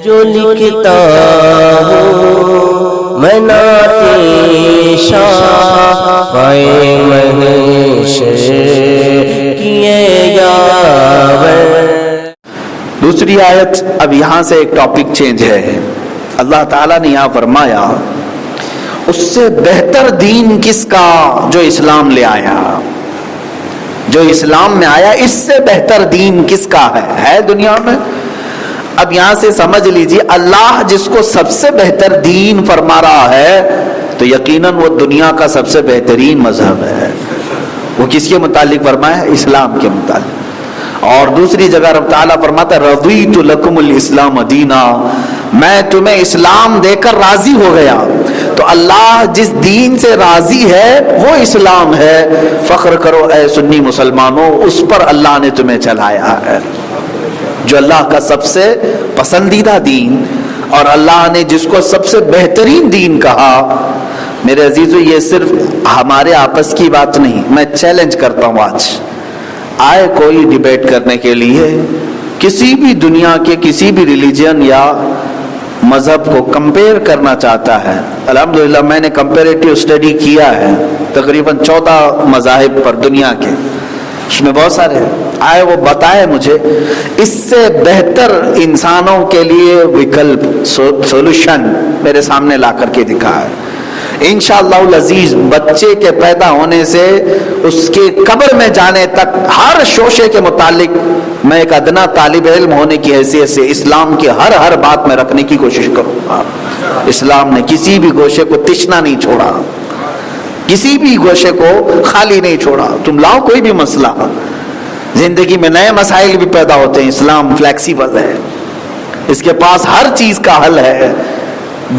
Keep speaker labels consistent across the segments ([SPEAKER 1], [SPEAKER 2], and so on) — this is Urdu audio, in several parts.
[SPEAKER 1] جو لکھتا ہوں میں نعتِ شافعِ محشر کیے یاور۔
[SPEAKER 2] دوسری آیت، اب یہاں سے ایک ٹاپک چینج ہے۔ اللہ تعالیٰ نے یہاں فرمایا اس سے بہتر دین کس کا جو اسلام لے آیا، جو اسلام میں آیا، اس سے بہتر دین کس کا ہے دنیا میں؟ اب یہاں سے سمجھ لیجیے، اللہ جس کو سب سے بہتر دین فرما رہا ہے تو یقیناً وہ دنیا کا سب سے بہترین مذہب ہے۔ وہ کس کے متعلق فرمایا؟ اسلام کے متعلق۔ اور دوسری جگہ رب تعالیٰ فرماتا ہے رضیت لکم الاسلام دینا، میں تمہیں اسلام دے کر راضی ہو گیا۔ تو اللہ جس دین سے راضی ہے وہ اسلام ہے۔ فخر کرو اے سنی مسلمانوں، اس پر اللہ نے تمہیں چلایا ہے، جو اللہ کا سب سے پسندیدہ دین، اور اللہ نے جس کو سب سے بہترین دین کہا۔ میرے عزیزو، یہ صرف ہمارے آپس کی بات نہیں، میں چیلنج کرتا ہوں، آج آئے کوئی ڈیبیٹ کرنے کے لیے کسی بھی دنیا کے کسی بھی ریلیجن یا مذہب کو کمپیئر کرنا چاہتا ہے، الحمدللہ میں نے کمپیریٹیو اسٹڈی کیا ہے تقریباً 14 مذاہب پر دنیا کے، اس میں بہت سارے آئے، وہ بتائے مجھے اس سے بہتر انسانوں کے لیے وکلپ سولوشن میرے سامنے لا کر کے دکھا ہے۔ انشاءاللہ العزیز بچے کے پیدا ہونے سے اس کے قبر میں جانے تک ہر شوشے کے متعلق میں ایک ادنا طالب علم ہونے کی حیثیت سے اسلام کے ہر بات میں رکھنے کی کوشش کروں گا۔ اسلام نے کسی بھی گوشے کو تشنا نہیں چھوڑا، کسی بھی گوشے کو خالی نہیں چھوڑا۔ تم لاؤ کوئی بھی مسئلہ، زندگی میں نئے مسائل بھی پیدا ہوتے ہیں، اسلام فلیکسیبل ہے، اس کے پاس ہر چیز کا حل ہے۔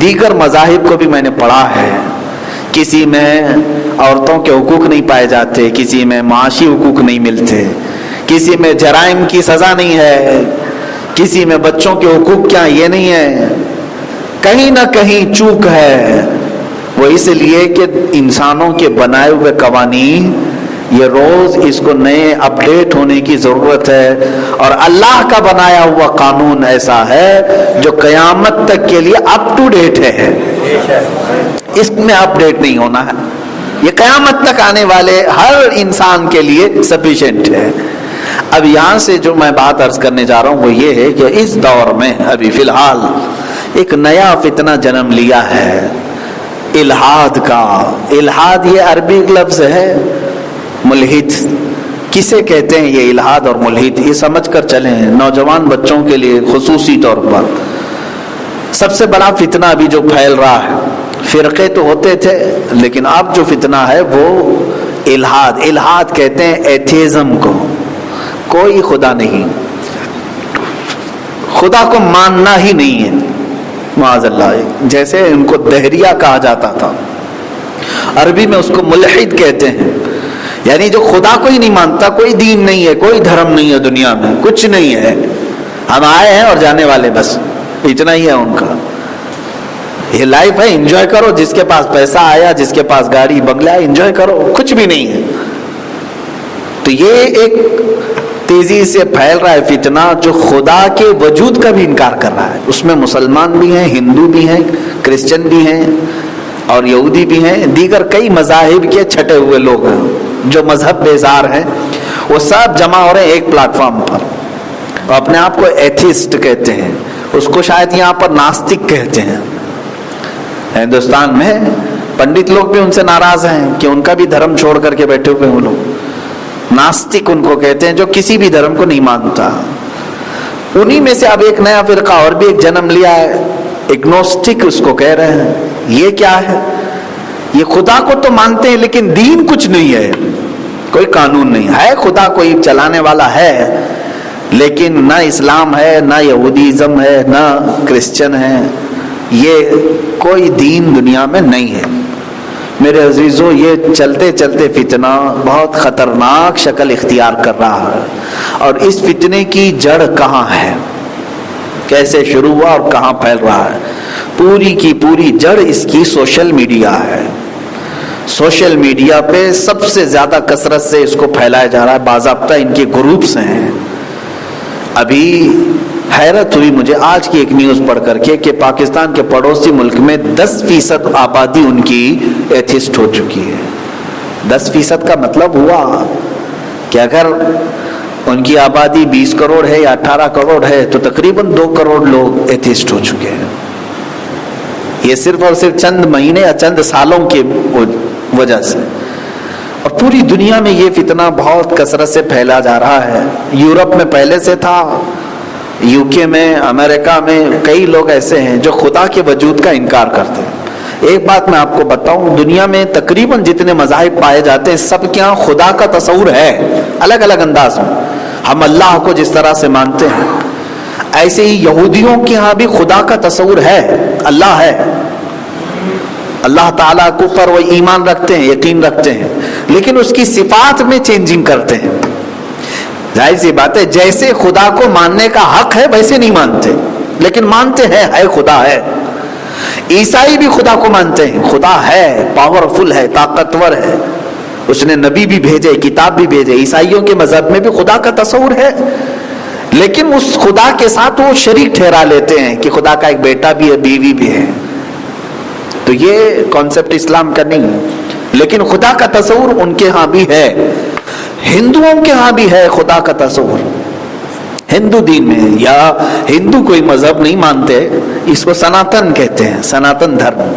[SPEAKER 2] دیگر مذاہب کو بھی میں نے پڑھا ہے، کسی میں عورتوں کے حقوق نہیں پائے جاتے، کسی میں معاشی حقوق نہیں ملتے، کسی میں جرائم کی سزا نہیں ہے، کسی میں بچوں کے حقوق کیا یہ نہیں ہے، کہیں نہ کہیں چوک ہے۔ وہ اس لیے کہ انسانوں کے بنائے ہوئے قوانین یہ روز اس کو نئے اپڈیٹ ہونے کی ضرورت ہے، اور اللہ کا بنایا ہوا قانون ایسا ہے جو قیامت تک کے لیے اپ ٹو ڈیٹ ہے، اس میں اپڈیٹ نہیں ہونا ہے، یہ قیامت تک آنے والے ہر انسان کے لیے سفیشینٹ ہے۔ اب یہاں سے جو میں بات عرض کرنے جا رہا ہوں وہ یہ ہے کہ اس دور میں ابھی فی الحال ایک نیا فتنہ جنم لیا ہے، الحاد کا۔ الحاد یہ عربی لفظ ہے، ملحد کسے کہتے ہیں؟ یہ الحاد اور ملحد یہ سمجھ کر چلیں، نوجوان بچوں کے لیے خصوصی طور پر سب سے بڑا فتنہ ابھی جو پھیل رہا ہے، فرقے تو ہوتے تھے لیکن اب جو فتنہ ہے وہ الحاد۔ الحاد کہتے ہیں ایتھیزم کو، کوئی خدا نہیں، خدا کو ماننا ہی نہیں ہے، معاذ اللہ، جیسے ان کو دہریہ کہا جاتا تھا، عربی میں اس کو ملحد کہتے ہیں، یعنی جو خدا کو ہی نہیں مانتا، کوئی دین نہیں ہے، کوئی دھرم نہیں ہے دنیا میں، کچھ نہیں ہے، ہم آئے ہیں اور جانے والے، بس اتنا ہی ہے ان کا۔ یہ لائف ہے، انجوائے کرو، جس کے پاس پیسہ آیا، جس کے پاس گاڑی بنگلہ ہے، انجوائے کرو، کچھ بھی نہیں ہے۔ تو یہ ایک تیزی سے پھیل رہا ہے فتنہ جو خدا کے وجود کا بھی انکار کر رہا ہے، اس میں مسلمان بھی ہیں، ہندو بھی ہیں، کرسچن بھی ہیں اور یہودی بھی ہیں، دیگر کئی مذاہب کے چھٹے ہوئے لوگ ہیں جو مذہب بیزار ہیں، وہ سب جمع ہو رہے ہیں ایک پلیٹ فارم پر، اور اپنے آپ کو ایتھیسٹ کہتے ہیں، اس کو شاید یہاں پر ناستک کہتے ہیں۔ ہندوستان میں پنڈت لوگ بھی ان سے ناراض ہیں کہ ان کا بھی دھرم چھوڑ کر کے بیٹھے ہوئے ہیں وہ لوگ، ناستک ان کو کہتے ہیں جو کسی بھی دھرم کو نہیں مانتا۔ انہی میں سے اب ایک نیا فرقہ اور بھی ایک جنم لیا ہے، اگنوسٹک اس کو کہہ رہے ہیں۔ یہ کیا ہے؟ یہ خدا کو تو مانتے ہیں لیکن دین کچھ نہیں ہے، کوئی قانون نہیں ہے، خدا کوئی چلانے والا ہے لیکن نہ اسلام ہے، نہ یہودیزم ہے، نہ کرسچن ہے، یہ کوئی دین دنیا میں نہیں ہے۔ میرے عزیزو، یہ چلتے چلتے فتنہ بہت خطرناک شکل اختیار کر رہا ہے، اور اس فتنے کی جڑ کہاں ہے، کیسے شروع ہوا اور کہاں پھیل رہا ہے؟ پوری کی پوری جڑ اس کی سوشل میڈیا ہے۔ سوشل میڈیا پہ سب سے زیادہ کثرت سے اس کو پھیلایا جا رہا ہے، باضابطہ ان کے گروپس ہیں۔ ابھی حیرت ہوئی مجھے آج کی ایک نیوز پڑھ کر کے کہ پاکستان کے پڑوسی ملک میں 10% آبادی ان کی ایتھسٹ ہو چکی ہے۔ 10% کا مطلب ہوا کہ اگر ان کی آبادی 20 کروڑ ہے یا 18 کروڑ ہے تو تقریباً 2 کروڑ لوگ ایتھسٹ ہو چکے ہیں۔ یہ صرف اور صرف چند مہینے یا چند سالوں کی وجہ سے، اور پوری دنیا میں یہ فتنہ بہت کثرت سے پھیلا جا رہا ہے۔ یورپ میں پہلے سے تھا، UK میں، امریکہ میں کئی لوگ ایسے ہیں جو خدا کے وجود کا انکار کرتے ہیں۔ ایک بات میں آپ کو بتاؤں، دنیا میں تقریباً جتنے مذاہب پائے جاتے ہیں سب کے ہاں خدا کا تصور ہے، الگ الگ انداز میں۔ ہم اللہ کو جس طرح سے مانتے ہیں ایسے ہی یہودیوں کے ہاں بھی خدا کا تصور ہے، اللہ ہے، اللہ تعالیٰ کے اوپر وہ ایمان رکھتے ہیں، یقین رکھتے ہیں، لیکن اس کی صفات میں چینجنگ کرتے ہیں۔ ظاہر سی بات ہے، جیسے خدا کو ماننے کا حق ہے ویسے نہیں مانتے، لیکن مانتے ہیں ہے خدا ہے۔ عیسائی بھی خدا کو مانتے ہیں، خدا ہے، پاورفل ہے، طاقتور ہے، اس نے نبی بھی بھیجے، کتاب بھی بھیجے۔ عیسائیوں کے مذہب میں بھی خدا کا تصور ہے، لیکن اس خدا کے ساتھ وہ شریک ٹھہرا لیتے ہیں کہ خدا کا ایک بیٹا بھی ہے، بیوی بھی ہے۔ تو یہ کانسیپٹ اسلام کا نہیں ہے، لیکن خدا کا تصور ان کے ہاں بھی ہے۔ ہندوؤں کے ہاں بھی ہے خدا کا تصور، ہندو دین میں، یا ہندو کوئی مذہب نہیں مانتے، اس کو سناتن کہتے ہیں، سناتن دھرم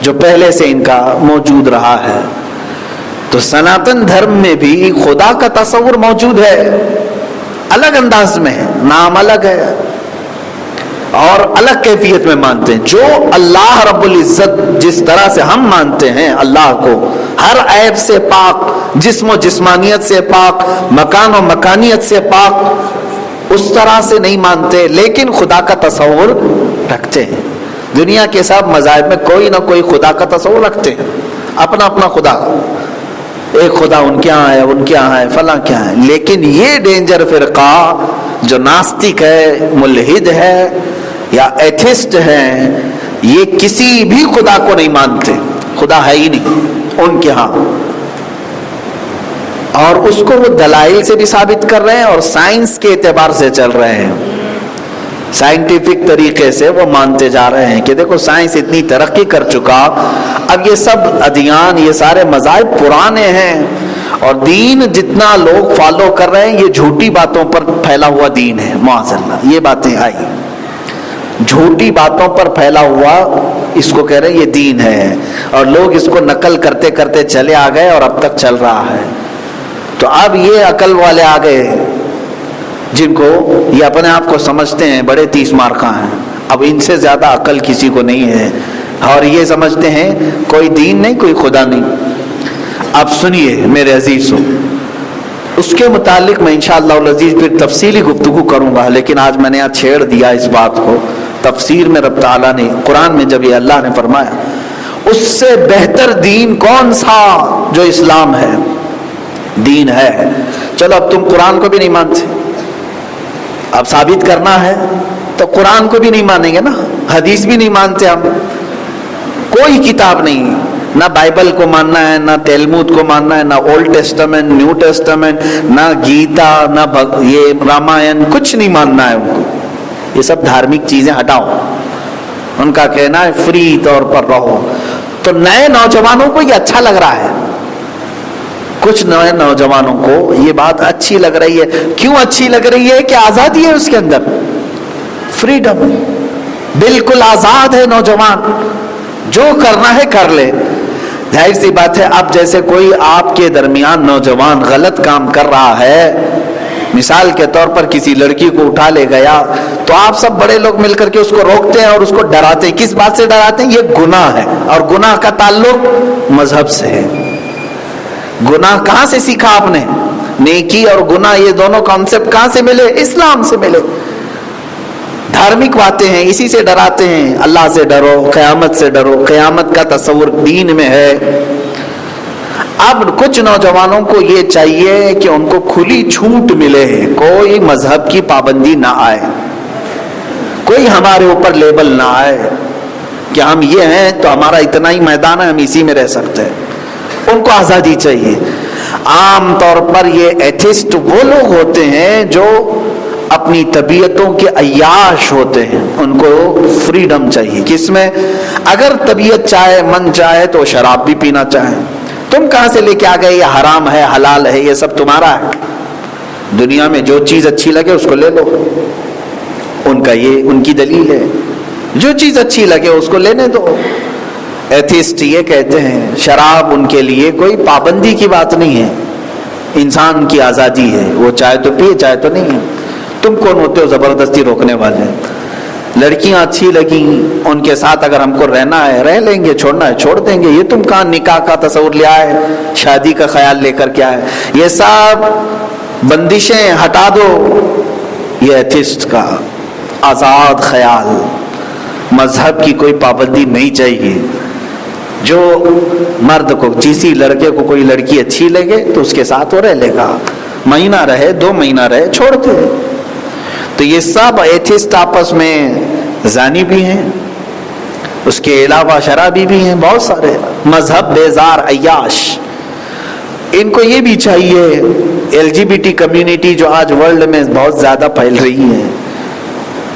[SPEAKER 2] جو پہلے سے ان کا موجود رہا ہے۔ تو سناتن دھرم میں بھی خدا کا تصور موجود ہے، الگ انداز میں ہے، نام الگ ہے اور الگ کیفیت میں مانتے ہیں۔ جو اللہ رب العزت جس طرح سے ہم مانتے ہیں اللہ کو، ہر عیب سے پاک، جسم و جسمانیت سے پاک، مکان و مکانیت سے پاک، اس طرح سے نہیں مانتے، لیکن خدا کا تصور رکھتے ہیں۔ دنیا کے سب مذاہب میں کوئی نہ کوئی خدا کا تصور رکھتے ہیں، اپنا اپنا خدا، ایک خدا ان کے یہاں ہے، ان کے یہاں ہے، فلاں کے یہاں ہے۔ لیکن یہ ڈینجر فرقہ جو ناستک ہے، ملحد ہے یا ایتھسٹ ہے، یہ کسی بھی خدا کو نہیں مانتے، خدا ہے ہی نہیں ان کے ہاں، اور اس کو وہ دلائل سے بھی ثابت کر رہے ہیں اور سائنس کے اعتبار سے چل رہے ہیں، سائنٹیفک طریقے سے وہ مانتے جا رہے ہیں کہ دیکھو سائنس اتنی ترقی کر چکا، اب یہ سب ادیان، یہ سارے مذاہب پرانے ہیں، اور دین جتنا لوگ فالو کر رہے ہیں یہ جھوٹی باتوں پر پھیلا ہوا دین ہے، معاذ اللہ۔ یہ باتیں آئی، جھوٹی باتوں پر پھیلا ہوا، اس کو کہہ رہے ہیں یہ دین ہے، اور لوگ اس کو نقل کرتے کرتے چلے آ گئے اور اب تک چل رہا ہے۔ تو اب یہ عقل والے آ گئے جن کو یہ اپنے آپ کو سمجھتے ہیں بڑے 30 مارکہ ہیں، اب ان سے زیادہ عقل کسی کو نہیں ہے، اور یہ سمجھتے ہیں کوئی دین نہیں، کوئی خدا نہیں۔ اب سنیے میرے عزیزو، اس کے متعلق میں انشاءاللہ العزیز پھر تفصیلی گفتگو کروں گا، لیکن آج میں نے یہاں چھیڑ دیا اس بات کو۔ تفسیر میں رب تعالیٰ نے قرآن میں جب یہ اللہ نے فرمایا اس سے بہتر دین کون سا جو اسلام ہے، دین ہے۔ چلو اب تم قرآن کو بھی نہیں مانتے، اب ثابت کرنا ہے تو قرآن کو بھی نہیں مانیں گے نا، حدیث بھی نہیں مانتے ہم، کوئی کتاب نہیں، نہ بائبل کو ماننا ہے، نہ تلمود کو ماننا ہے، نہ اولڈ ٹیسٹمنٹ، نیو ٹیسٹمنٹ، نہ گیتا، نہ یہ رامائن، کچھ نہیں ماننا ہے ان کو۔ یہ سب دھارمک چیزیں ہٹاؤ، ان کا کہنا ہے فری طور پر رہو۔ تو نئے نوجوانوں کو یہ اچھا لگ رہا ہے، کچھ نئے نوجوانوں کو یہ بات اچھی لگ رہی ہے۔ کیوں اچھی لگ رہی ہے؟ کہ آزادی ہے اس کے اندر، فریڈم، بالکل آزاد ہے نوجوان، جو کرنا ہے کر لے۔ ظاہر سی بات ہے، اب جیسے کوئی آپ کے درمیان نوجوان غلط کام کر رہا ہے، مثال کے طور پر کسی لڑکی کو اٹھا لے گیا، تو آپ سب بڑے لوگ مل کر کے اس کو روکتے ہیں اور اس کو ڈراتے ہیں۔ کس بات سے ڈراتے ہیں؟ یہ گناہ ہے، اور گناہ کا تعلق مذہب سے ہے۔ گناہ کہاں سے سیکھا آپ نے؟ نیکی اور گناہ یہ دونوں کانسیپٹ کہاں سے ملے؟ اسلام سے ملے۔ دھارمک باتیں ہیں، اسی سے ڈراتے ہیں، اللہ سے ڈرو، قیامت سے ڈرو، قیامت کا تصور دین میں ہے۔ اب کچھ نوجوانوں کو یہ چاہیے کہ ان کو کھلی چھوٹ ملے، کوئی مذہب کی پابندی نہ آئے، کوئی ہمارے اوپر لیبل نہ آئے کہ ہم یہ ہیں تو ہمارا اتنا ہی میدان ہے، ہم اسی میں رہ سکتے ہیں۔ ان کو آزادی چاہیے۔ عام طور پر یہ ایتھسٹ وہ لوگ ہوتے ہیں جو اپنی طبیعتوں کے عیاش ہوتے ہیں، ان کو فریڈم چاہیے. کس میں؟ اگر طبیعت چاہے، من چاہے تو شراب بھی پینا چاہے. تم کہاں سے لے کے آ گئے یہ حرام ہے حلال ہے، یہ سب تمہارا ہے. دنیا میں جو چیز اچھی لگے اس کو لے لو. ان کی دلیل ہے، جو چیز اچھی لگے اس کو لینے دو. ایتھیسٹ یہ کہتے ہیں شراب ان کے لیے کوئی پابندی کی بات نہیں ہے، انسان کی آزادی ہے، وہ چاہے تو پیے چاہے تو نہیں ہے. تم کون ہوتے ہو زبردستی روکنے والے؟ لڑکیاں اچھی لگیں، ان کے ساتھ اگر ہم کو رہنا ہے رہ لیں گے، چھوڑنا ہے چھوڑ دیں گے. یہ تم کہاں نکاح کا تصور لے آئے، شادی کا خیال لے کر کے آئے؟ یہ سب بندشیں ہٹا دو. یہ ایتھیسٹ کا آزاد خیال، مذہب کی کوئی پابندی نہیں چاہیے. جو مرد کو کسی لڑکے کو کوئی لڑکی اچھی لگے تو اس کے ساتھ وہ رہ لے گا، مہینہ رہے 2 مہینہ رہے چھوڑ دے. تو یہ سب ایتھیسٹ آپس میں زانی بھی ہیں، اس کے علاوہ شرابی بھی ہیں، بہت سارے مذہب بیزار عیاش. ان کو یہ بھی چاہیے. LGBT کمیونٹی جو آج ورلڈ میں بہت زیادہ پھیل رہی ہے،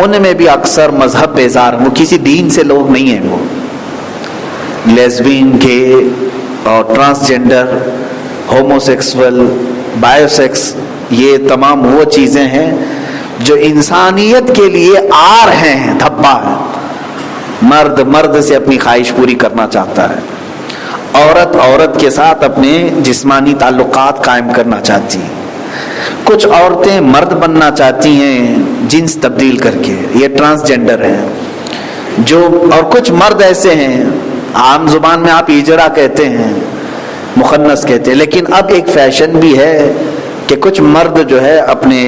[SPEAKER 2] ان میں بھی اکثر مذہب بیزار، وہ کسی دین سے لوگ نہیں ہیں. وہ لیزبین، گے اور transgender, homosexual, bio sex, یہ تمام وہ چیزیں ہیں جو انسانیت کے لیے آر ہیں، دھبا ہے. مرد سے اپنی خواہش پوری کرنا چاہتا ہے، عورت کے ساتھ اپنے جسمانی تعلقات قائم کرنا چاہتی ہے. کچھ عورتیں مرد بننا چاہتی ہیں جنس تبدیل کر کے، یہ ٹرانسجینڈر ہیں. اور کچھ مرد ایسے ہیں، عام زبان میں آپ ہجرا کہتے ہیں، مخنث کہتے ہیں، لیکن اب ایک فیشن بھی ہے کہ کچھ مرد جو ہے اپنے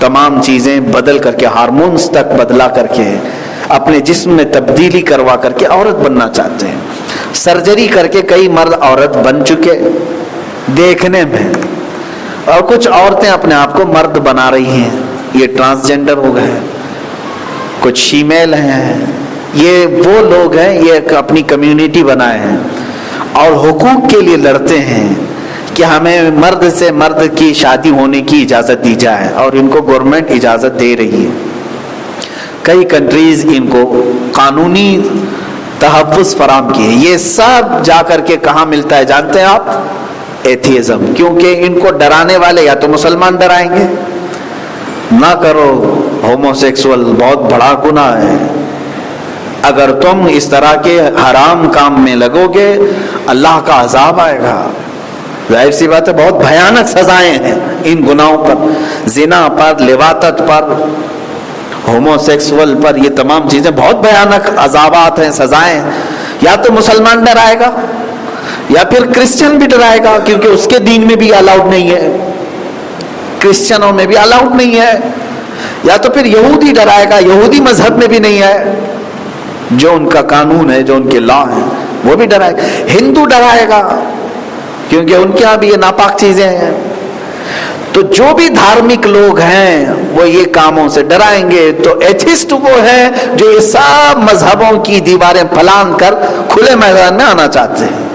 [SPEAKER 2] تمام چیزیں بدل کر کے، ہارمونز تک بدلا کر کے، اپنے جسم میں تبدیلی کروا کر کے عورت بننا چاہتے ہیں. سرجری کر کے کئی مرد عورت بن چکے دیکھنے میں، اور کچھ عورتیں اپنے آپ کو مرد بنا رہی ہیں، یہ ٹرانسجینڈر ہو گئے. کچھ شیمیل ہیں، یہ وہ لوگ ہیں، یہ ایک اپنی کمیونٹی بنائے ہیں اور حقوق کے لیے لڑتے ہیں کہ ہمیں مرد سے مرد کی شادی ہونے کی اجازت دی جائے، اور ان کو گورنمنٹ اجازت دے رہی ہے. کئی کنٹریز ان کو قانونی تحفظ فراہم کیے. یہ سب جا کر کے کہاں ملتا ہے جانتے ہیں آپ؟ ایتھیزم. کیونکہ ان کو ڈرانے والے یا تو مسلمان ڈرائیں گے، نہ کرو ہومو سیکسول بہت بڑا گناہ ہے، اگر تم اس طرح کے حرام کام میں لگو گے اللہ کا عذاب آئے گا. ظاہر سی بات ہے بہت بھیانک سزائیں ہیں ان گناہوں پر، زنا پر، لواطت پر، ہومو سیکسول پر، یہ تمام چیزیں بہت بھیانک عذابات ہیں، سزائیں. یا تو مسلمان ڈرائے گا یا پھر کرسچن بھی ڈرائے گا، کیونکہ اس کے دین میں بھی الاؤڈ نہیں ہے، کرسچنوں میں بھی الاؤڈ نہیں ہے. یا تو پھر یہودی ڈرائے گا، یہودی مذہب میں بھی نہیں ہے، جو ان کا قانون ہے، جو ان کے لا ہیں وہ بھی ڈرائے گا. ہندو ڈرائے گا کیونکہ ان کے یہاں بھی یہ ناپاک چیزیں ہیں. تو جو بھی دھارمک لوگ ہیں وہ یہ کاموں سے ڈرائیں گے. تو ایتھسٹ وہ ہیں جو یہ سب مذہبوں کی دیواریں پھلانگ کر کھلے میدان میں آنا چاہتے ہیں.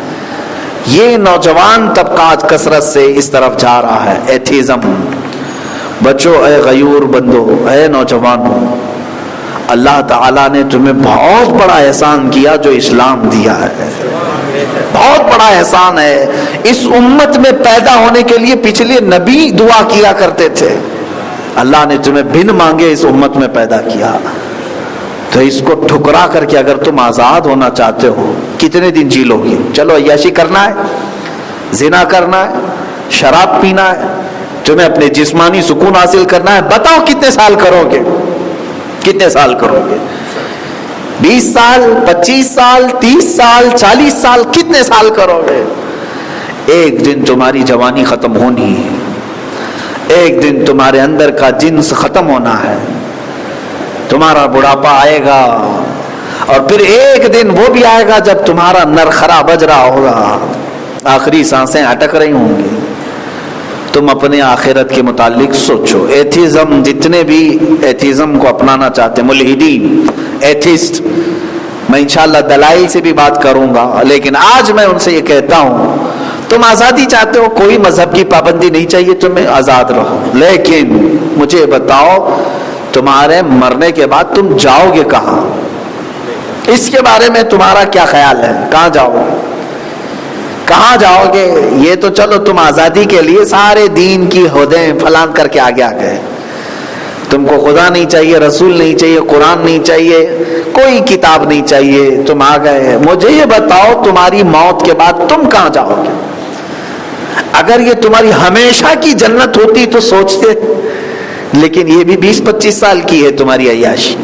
[SPEAKER 2] یہ نوجوان طبقہ آج کثرت سے اس طرف جا رہا ہے، ایتھیزم. بچوں، اے غیور بندو، اے نوجوانوں، اللہ تعالیٰ نے تمہیں بہت بڑا احسان کیا جو اسلام دیا ہے. بہت بڑا احسان ہے. اس امت میں پیدا ہونے کے لیے پچھلے نبی دعا کیا کرتے تھے، اللہ نے تمہیں بن مانگے اس امت میں پیدا کیا. تو اس کو ٹھکرا کر کے اگر تم آزاد ہونا چاہتے ہو، کتنے دن جی لو گے؟ چلو عیاشی کرنا ہے، زنا کرنا ہے، شراب پینا ہے، تمہیں اپنے جسمانی سکون حاصل کرنا ہے. بتاؤ کتنے سال کرو گے؟ کتنے سال کرو گے؟ 20 سال، 25 سال، 30 سال، 40 سال، کتنے سال کرو گے؟ ایک دن تمہاری جوانی ختم ہونی ہے، ایک دن تمہارے اندر کا جنس ختم ہونا ہے، تمہارا بڑھاپا آئے گا، اور پھر ایک دن وہ بھی آئے گا جب تمہارا نرخرا بج رہا ہوگا، آخری سانسیں اٹک رہی ہوں گی. تم اپنے آخرت کے متعلق سوچو. ایتھیزم، جتنے بھی ایتھیزم کو اپنانا چاہتے ہیں، ملحدین، ایتھسٹ، میں انشاءاللہ دلائل سے بھی بات کروں گا، لیکن آج میں ان سے یہ کہتا ہوں تم آزادی چاہتے ہو, کوئی مذہب کی پابندی نہیں چاہیے تمہیں, آزاد رہو, لیکن مجھے بتاؤ تمہارے مرنے کے بعد تم جاؤ گے کہاں؟ اس کے بارے میں تمہارا کیا خیال ہے؟ کہاں جاؤ, کہاں جاؤ گے؟ یہ تو چلو تم آزادی کے لیے سارے دین کی حدیں پھلان کر کے آگے آ گئے, تم کو خدا نہیں چاہیے, رسول نہیں چاہیے, قرآن نہیں چاہیے, کوئی کتاب نہیں چاہیے, تم آ گئے. مجھے یہ بتاؤ تمہاری موت کے بعد تم کہاں جاؤ گے؟ اگر یہ تمہاری ہمیشہ کی جنت ہوتی تو سوچتے, لیکن یہ بھی 20-25 سال کی ہے تمہاری عیاشی,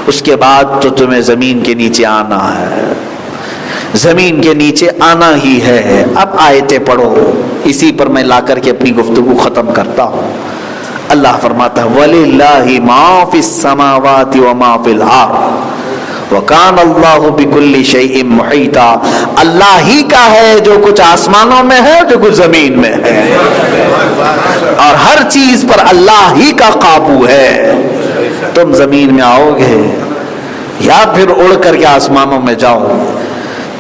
[SPEAKER 2] اس کے بعد تو تمہیں زمین کے نیچے آنا ہے, زمین کے نیچے آنا ہی ہے. اب آیتیں پڑھو, اسی پر میں لا کر کے اپنی گفتگو ختم کرتا ہوں. اللہ فرماتا ہے وَلِلَّهِ مَا فِي السَّمَاوَاتِ وَمَا فِي الْأَرْضِ وَكَانَ اللَّهُ بِكُلِّ شَيْءٍ مُحِيطًا. اللہ ہی کا ہے جو کچھ آسمانوں میں ہے, جو کچھ زمین میں ہے, اور ہر چیز پر اللہ ہی کا قابو ہے. تم زمین میں آؤ گے یا پھر اڑ کر کے آسمانوں میں جاؤ.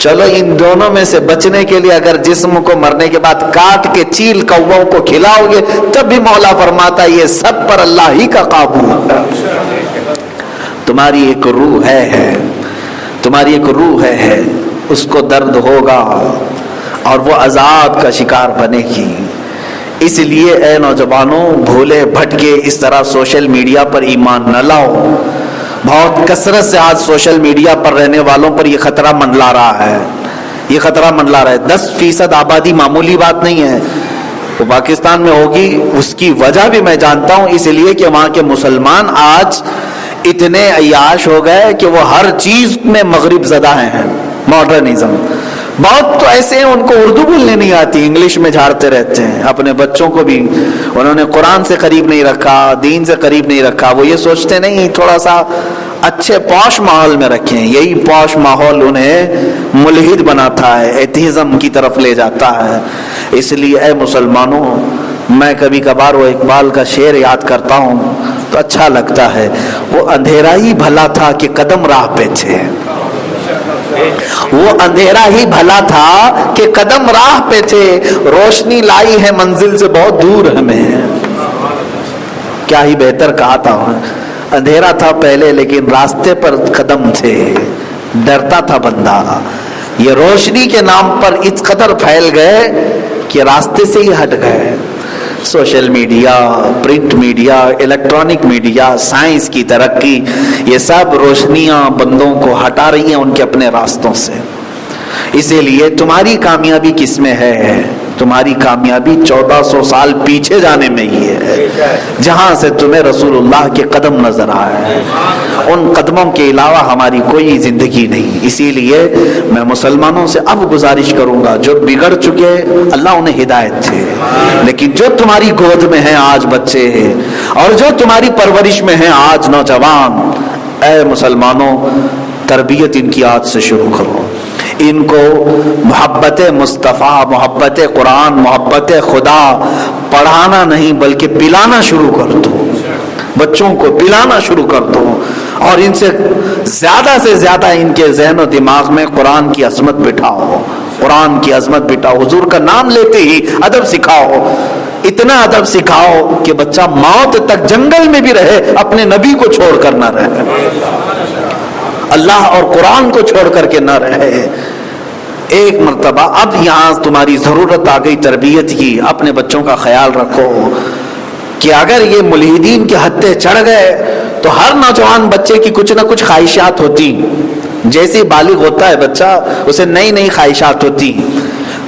[SPEAKER 2] چلو ان دونوں میں سے بچنے کے لیے اگر جسم کو مرنے کے بعد کاٹ کے چیل کووں کو کھلاؤ گے تب بھی مولا فرماتا یہ سب پر اللہ ہی کا قابو ہے. تمہاری ایک روح ہے, تمہاری ایک روح ہے, اس کو درد ہوگا اور وہ عذاب کا شکار بنے گی. اس لیے اے نوجوانوں, بھولے بھٹکے اس طرح سوشل میڈیا پر ایمان نہ لاؤ. بہت کثرت سے آج سوشل میڈیا پر رہنے والوں پر یہ خطرہ منڈلا رہا ہے, یہ خطرہ منڈلا رہا ہے. 10% آبادی معمولی بات نہیں ہے, وہ پاکستان میں ہوگی. اس کی وجہ بھی میں جانتا ہوں, اس لیے کہ وہاں کے مسلمان آج اتنے عیاش ہو گئے کہ وہ ہر چیز میں مغرب زدہ ہیں, ماڈرنزم. بہت تو ایسے ہیں ان کو اردو بولنے نہیں آتی, انگلش میں جھاڑتے رہتے ہیں. اپنے بچوں کو بھی انہوں نے قرآن سے قریب نہیں رکھا, دین سے قریب نہیں رکھا. وہ یہ سوچتے نہیں تھوڑا سا اچھے پوش ماحول میں رکھیں, یہی پوش ماحول انہیں ملحد بناتا ہے, ایتھیزم کی طرف لے جاتا ہے. اس لیے اے مسلمانوں, میں کبھی کبھار وہ اقبال کا شعر یاد کرتا ہوں تو اچھا لگتا ہے. وہ اندھیرا ہی بھلا تھا کہ قدم راہ پہ تھے, وہ اندھیرا ہی بھلا تھا کہ قدم راہ پہ تھے, روشنی لائی ہے منزل سے بہت دور ہمیں. کیا ہی بہتر کہا تھا, اندھیرا تھا پہلے لیکن راستے پر قدم تھے, ڈرتا تھا بندہ. یہ روشنی کے نام پر اس قدر پھیل گئے کہ راستے سے ہی ہٹ گئے. Social media, print media, electronic media, science کی ترقی, یہ سب روشنیاں بندوں کو ہٹا رہی ہیں ان کے اپنے راستوں سے. اسی لیے تمہاری کامیابی کس میں ہے؟ تمہاری کامیابی 1400 سال پیچھے جانے میں ہی ہے, جہاں سے تمہیں رسول اللہ کے قدم نظر آئے. ان قدموں کے علاوہ ہماری کوئی زندگی نہیں. اسی لیے میں مسلمانوں سے اب گزارش کروں گا, جو بگڑ چکے اللہ انہیں ہدایت دے, لیکن جو تمہاری گود میں ہیں آج بچے اور جو تمہاری پرورش میں ہیں آج نوجوان, اے مسلمانوں تربیت ان کی آج سے شروع کرو. ان کو محبت مصطفیٰ, محبت قرآن, محبت خدا پڑھانا نہیں بلکہ پلانا شروع کر دو. بچوں کو پلانا شروع کر دو اور ان سے زیادہ ان کے ذہن و دماغ میں قرآن کی عظمت بٹھاؤ, قرآن کی عظمت بٹھاؤ. حضور کا نام لیتے ہی ادب سکھاؤ, اتنا ادب سکھاؤ کہ بچہ موت تک جنگل میں بھی رہے اپنے نبی کو چھوڑ کر نہ رہے, اللہ اور قرآن کو چھوڑ کر کے نہ رہے. ایک مرتبہ اب یہاں تمہاری ضرورت آ گئی تربیت کی. اپنے بچوں کا خیال رکھو کہ اگر یہ ملحدین کے ہتھے چڑھ گئے تو ہر نوجوان بچے کی کچھ نہ کچھ خواہشات ہوتی. جیسے بالغ ہوتا ہے بچہ اسے نئی خواہشات ہوتی.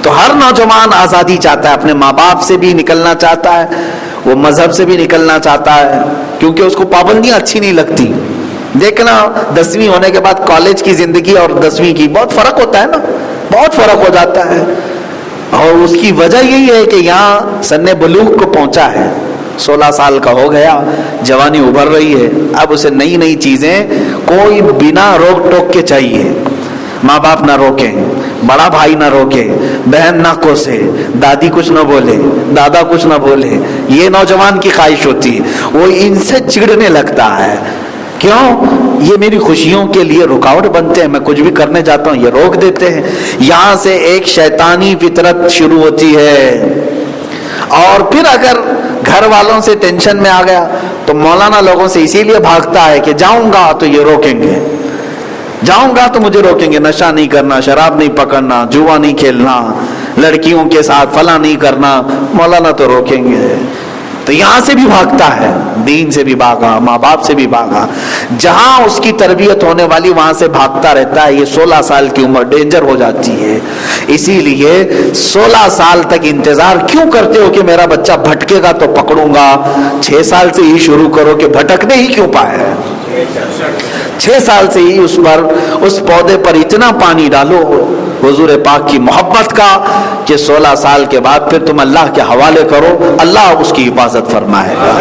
[SPEAKER 2] تو ہر نوجوان آزادی چاہتا ہے, اپنے ماں باپ سے بھی نکلنا چاہتا ہے, وہ مذہب سے بھی نکلنا چاہتا ہے, کیونکہ اس کو پابندیاں اچھی نہیں لگتی. دیکھنا 10ویں ہونے کے بعد کالج کی زندگی اور 10ویں کی بہت فرق ہوتا ہے نا, بہت فرق ہو جاتا ہے. اور اس کی وجہ یہی ہے کہ یہاں سن بلوغ کو پہنچا ہے, 16 سال کا ہو گیا, جوانی ابھر رہی ہے. اب اسے نئی چیزیں کوئی بنا روک ٹوک کے چاہیے. ماں باپ نہ روکیں, بڑا بھائی نہ روکے, بہن نہ کوسے, دادی کچھ نہ بولے, دادا کچھ نہ بولے. یہ نوجوان کی خواہش ہوتی ہے, وہ ان سے چڑنے لگتا ہے. کیوں؟ یہ میری خوشیوں کے لیے رکاوٹ بنتے ہیں, میں کچھ بھی کرنے جاتا ہوں یہ روک دیتے ہیں. یہاں سے ایک شیطانی فطرت شروع ہوتی ہے. اور پھر اگر گھر والوں سے ٹینشن میں آ گیا تو مولانا لوگوں سے اسی لیے بھاگتا ہے کہ جاؤں گا تو یہ روکیں گے, جاؤں گا تو مجھے روکیں گے, نشہ نہیں کرنا, شراب نہیں پکڑنا, جوا نہیں کھیلنا, لڑکیوں کے ساتھ فلاں نہیں کرنا, مولانا تو روکیں گے. تو یہاں سے بھی بھاگتا ہے, دین سے بھی بھاگا, ماں باپ سے بھی بھاگا. جہاں اس کی تربیت ہونے والی وہاں سے بھاگتا رہتا ہے. یہ 16 سال کی عمر ڈینجر ہو جاتی ہے. اسی لیے 16 سال تک انتظار کیوں کرتے ہو کہ میرا بچہ بھٹکے گا تو پکڑوں گا؟ 6 سال سے ہی شروع کرو کہ بھٹکنے ہی کیوں پائے. 6 سال سے ہی اس پودے پر اتنا پانی ڈالو حضور پاک کی محبت کا کہ 16 سال کے بعد پھر تم اللہ کے حوالے کرو, اللہ اس کی حفاظت فرمائے گا.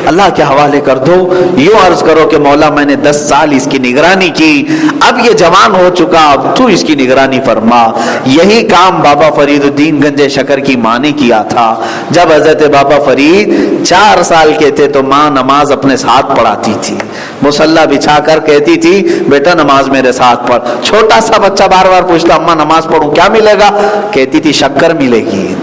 [SPEAKER 2] اللہ کے حوالے کر دو. یوں عرض کرو کہ مولا میں نے 10 سال اس کی نگرانی کی, اب یہ جوان ہو چکا, اب تو اس کی نگرانی فرما. یہی کام بابا فرید الدین گنج شکر کی ماں نے کیا تھا. جب حضرت بابا فرید 4 سال کے تھے تو ماں نماز اپنے ساتھ پڑھاتی تھی, مصلی بچھا کر کہتی تھی بیٹا نماز میرے ساتھ پڑھ. چھوٹا سا بچہ بار بار پوچھتا اماں نماز پڑھوں کیا ملے گا؟ کہتی تھی شکر ملے گی,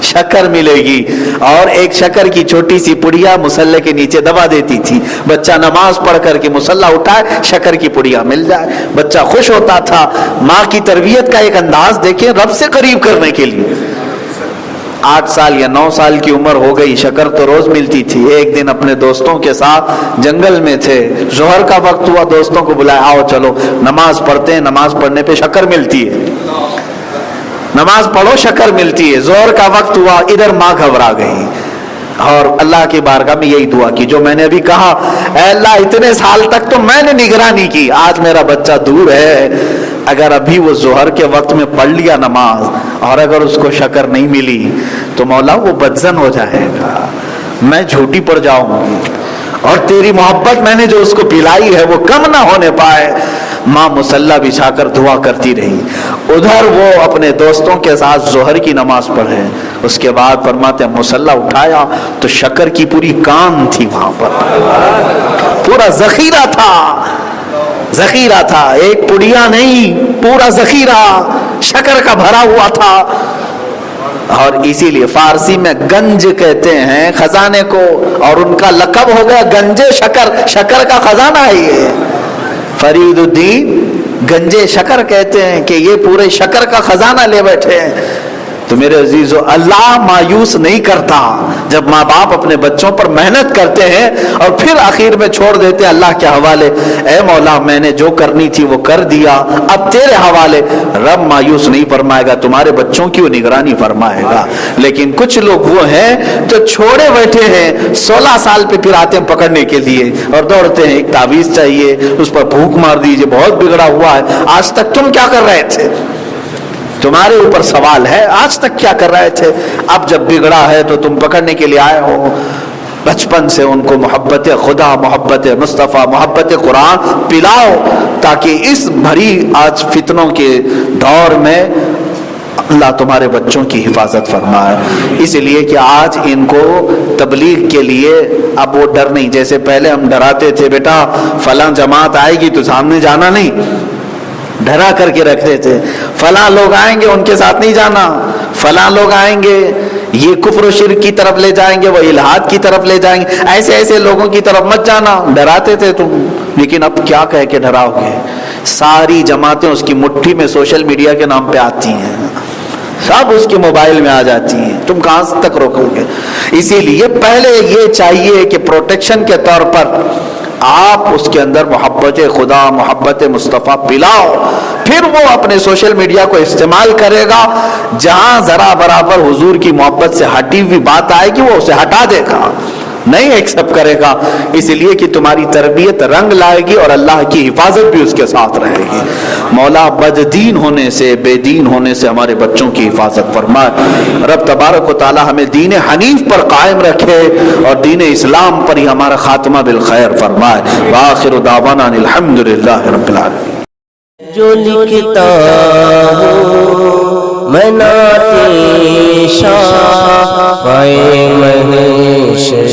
[SPEAKER 2] شکر ملے گی. اور ایک شکر کی چھوٹی سی پڑیا مصلی کے نیچے دبا دیتی تھی. بچہ نماز پڑھ کر کے مصلی اٹھائے, شکر کی پڑیا مل جائے, بچہ خوش ہوتا تھا. ماں کی تربیت کا ایک انداز دیکھیں, رب سے قریب کرنے کے لیے. 8 سال یا 9 سال کی عمر ہو گئی, شکر تو روز ملتی تھی. ایک دن اپنے دوستوں کے ساتھ جنگل میں تھے, ظہر کا وقت ہوا, دوستوں کو بلایا آؤ چلو نماز پڑھتے ہیں, نماز پڑھنے پہ شکر ملتی ہے, نماز پڑھو شکر ملتی ہے. ظہر کا وقت ہوا, ادھر ماں گھبرا گئی اور اللہ کی بارگاہ میں یہی دعا کی جو میں نے ابھی کہا, اے اللہ اتنے سال تک تو میں نے نگرانی کی, آج میرا بچہ دور ہے, اگر ابھی وہ ظہر کے وقت میں پڑھ لیا نماز اور اگر اس کو شکر نہیں ملی تو مولا وہ بدزن ہو جائے گا, میں جھوٹی پڑ جاؤں گی, اور تیری محبت میں نے جو اس کو پلائی ہے وہ کم نہ ہونے پائے. ماں مصلی بچھا کر دعا کرتی رہی. ادھر وہ اپنے دوستوں کے ساتھ ظہر کی نماز پڑھے. اس کے بعد فرماتے ہیں مصلی اٹھایا تو شکر کی پوری کان تھی وہاں پر, پورا ذخیرہ تھا, ذخیرہ تھا, ایک پڑیا نہیں, پورا ذخیرہ شکر کا بھرا ہوا تھا. اور اسی لیے فارسی میں گنج کہتے ہیں خزانے کو, اور ان کا لقب ہو گیا گنجے شکر, شکر کا خزانہ ہے یہ. فرید الدین گنجے شکر کہتے ہیں کہ یہ پورے شکر کا خزانہ لے بیٹھے ہیں. تو میرے عزیزو, اللہ مایوس نہیں کرتا جب ماں باپ اپنے بچوں پر محنت کرتے ہیں اور پھر آخر میں چھوڑ دیتے ہیں اللہ کے حوالے. اے مولا میں نے جو کرنی تھی وہ کر دیا, اب تیرے حوالے. رب مایوس نہیں فرمائے گا, تمہارے بچوں کی وہ نگرانی فرمائے گا. لیکن کچھ لوگ وہ ہیں جو چھوڑے بیٹھے ہیں, 16 سال پہ پھر آتے ہیں پکڑنے کے لیے اور دوڑتے ہیں, ایک تعویذ چاہیے, اس پر پھونک مار دیجیے, بہت بگڑا ہوا ہے, آج تک تم کیا کر رہے تھے؟ تمہارے اوپر سوال ہے, آج تک کیا کر رہے تھے؟ اب جب بگڑا ہے تو تم پکڑنے کے لیے آئے ہو. بچپن سے ان کو محبت خدا, محبت مصطفیٰ, محبت قرآن پلاؤ تاکہ اس بھری آج فتنوں کے دور میں اللہ تمہارے بچوں کی حفاظت فرمائے. اس لیے کہ آج ان کو تبلیغ کے لیے اب وہ ڈر نہیں, جیسے پہلے ہم ڈراتے تھے بیٹا فلاں جماعت آئے گی تو سامنے جانا نہیں, ڈرا کر کے رکھتے تھے. فلاں لوگ آئیں گے ان کے ساتھ نہیں جانا, فلاں لوگ آئیں گے یہ کفر و شرک کی طرف لے جائیں گے, وہ الہاد کی طرف لے جائیں گے, ایسے ایسے لوگوں کی طرف مت جانا, ڈراتے تھے تم. لیکن اب کیا کہہ کے ڈراؤ گے؟ ساری جماعتیں اس کی مٹھی میں سوشل میڈیا کے نام پہ آتی ہیں, سب اس کے موبائل میں آ جاتی ہیں, تم کہاں تک روکو گے؟ اسی لیے پہلے یہ چاہیے کہ پروٹیکشن کے طور پر آپ اس کے اندر محبت خدا, محبت مصطفیٰ پلاؤ, پھر وہ اپنے سوشل میڈیا کو استعمال کرے گا. جہاں ذرا برابر حضور کی محبت سے ہٹی ہوئی بات آئے گی وہ اسے ہٹا دے گا, نہیں ایکسپٹ کرے گا. اس لیے کہ تمہاری تربیت رنگ لائے گی اور اللہ کی حفاظت بھی اس کے ساتھ رہے گی. مولا بد دین ہونے سے, بے دین ہونے سے ہمارے بچوں کی حفاظت فرمائے. رب تبارک و تعالی ہمیں دین حنیف پر قائم رکھے اور دین اسلام پر ہی ہمارا خاتمہ بالخیر فرمائے. وآخر دعوانا الحمدللہ رب العالمین.
[SPEAKER 1] جو لکھتا ہوں میں نعت شاہ محشر